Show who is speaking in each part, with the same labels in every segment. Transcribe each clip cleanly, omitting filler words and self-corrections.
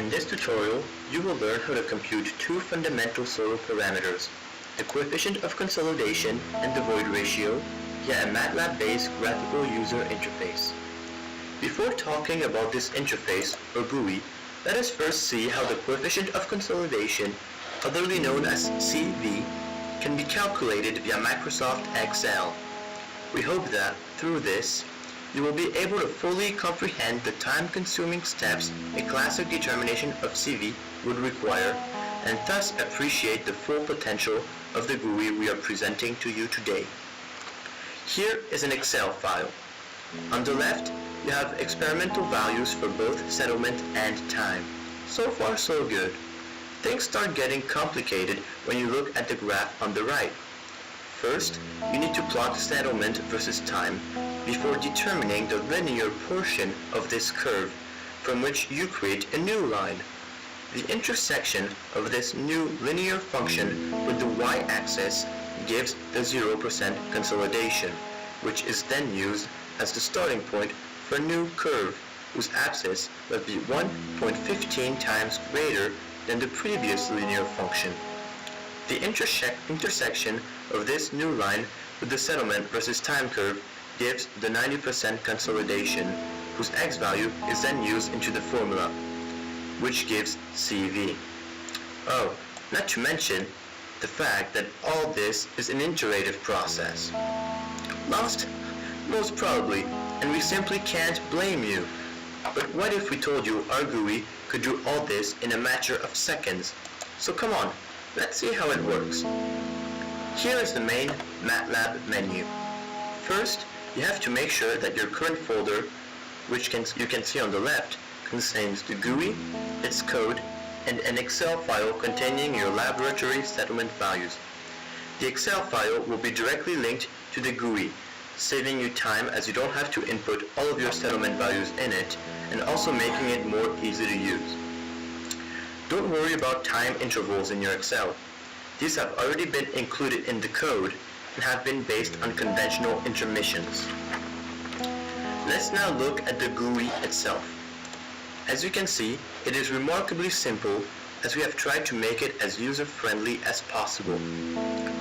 Speaker 1: In this tutorial, you will learn how to compute two fundamental soil parameters, the coefficient of consolidation and the void ratio, via a MATLAB-based graphical user interface. Before talking about this interface, or GUI, let us first see how the coefficient of consolidation, otherly known as CV, can be calculated via Microsoft Excel. We hope that, through this, you will be able to fully comprehend the time-consuming steps a classic determination of CV would require, and thus appreciate the full potential of the GUI we are presenting to you today. Here is an Excel file. On the left, you have experimental values for both settlement and time. So far, so good. Things start getting complicated when you look at the graph on the right. First, you need to plot settlement versus time before determining the linear portion of this curve, from which you create a new line. The intersection of this new linear function with the y-axis gives the 0% consolidation, which is then used as the starting point for a new curve whose axis will be 1.15 times greater than the previous linear function. The intersection of this new line with the settlement versus time curve gives the 90% consolidation, whose x value is then used into the formula, which gives CV. Oh, not to mention the fact that all this is an iterative process. Lost? Most probably, and we simply can't blame you. But what if we told you our GUI could do all this in a matter of seconds? So come on, let's see how it works. Here is the main MATLAB menu. First, you have to make sure that your current folder, which you can see on the left, contains the GUI, its code, and an Excel file containing your laboratory settlement values. The Excel file will be directly linked to the GUI, saving you time as you don't have to input all of your settlement values in it, and also making it more easy to use. Don't worry about time intervals in your Excel. These have already been included in the code and have been based on conventional intermissions. Let's now look at the GUI itself. As you can see, it is remarkably simple, as we have tried to make it as user-friendly as possible.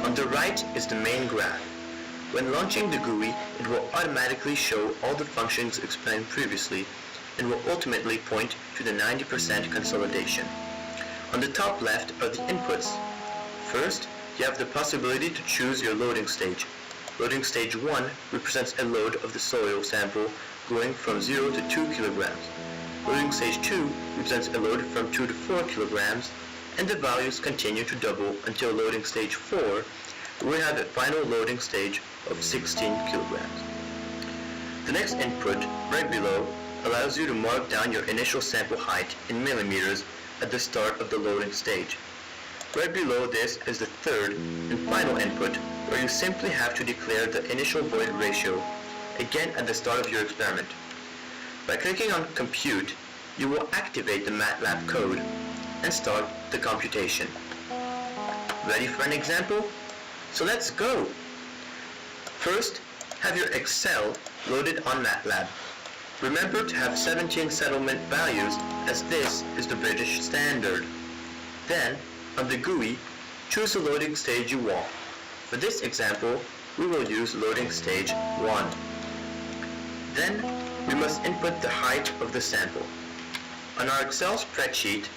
Speaker 1: On the right is the main graph. When launching the GUI, it will automatically show all the functions explained previously and will ultimately point to the 90% consolidation. On the top left are the inputs. First, you have the possibility to choose your loading stage. Loading stage 1 represents a load of the soil sample going from 0 to 2 kilograms. Loading stage 2 represents a load from 2 to 4 kilograms, and the values continue to double until loading stage 4, where we have a final loading stage of 16 kilograms. The next input, right below, allows you to mark down your initial sample height in millimeters at the start of the loading stage. Right below this is the third and final input, where you simply have to declare the initial void ratio, again at the start of your experiment. By clicking on Compute, you will activate the MATLAB code and start the computation. Ready for an example? So let's go! First, have your Excel loaded on MATLAB. Remember to have 17 settlement values, as this is the British standard. Then, on the GUI, choose the loading stage you want. For this example, we will use loading stage 1. Then, we must input the height of the sample. On our Excel spreadsheet,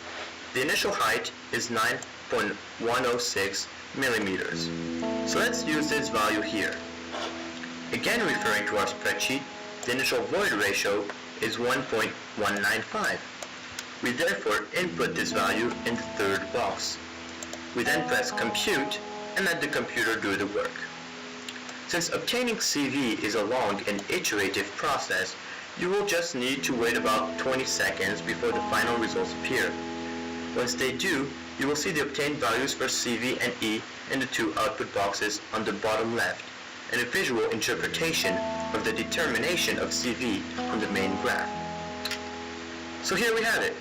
Speaker 1: the initial height is 9.106 millimeters. So let's use this value here. Again, referring to our spreadsheet, the initial void ratio is 1.195. We therefore input this value in the third box. We then press Compute and let the computer do the work. Since obtaining CV is a long and iterative process, you will just need to wait about 20 seconds before the final results appear. Once they do, you will see the obtained values for CV and E in the two output boxes on the bottom left, and a visual interpretation of the determination of CV on the main graph. So here we have it.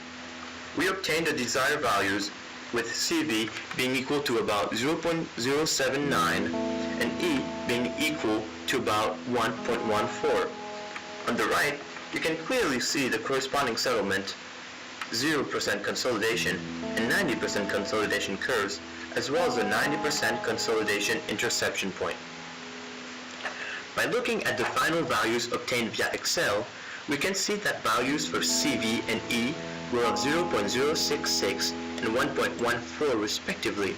Speaker 1: We obtained the desired values, with CV being equal to about 0.079 and E being equal to about 1.14. On the right, you can clearly see the corresponding settlement 0% consolidation, and 90% consolidation curves, as well as the 90% consolidation interception point. By looking at the final values obtained via Excel, we can see that values for CV and E were of 0.066 and 1.14 respectively,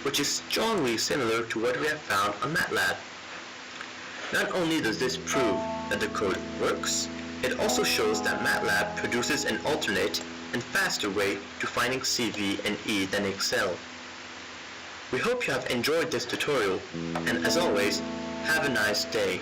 Speaker 1: which is strongly similar to what we have found on Matlab. Not only does this prove that the code works, it also shows that Matlab produces an alternate and faster way to finding CV and E than Excel. We hope you have enjoyed this tutorial, and as always, have a nice day.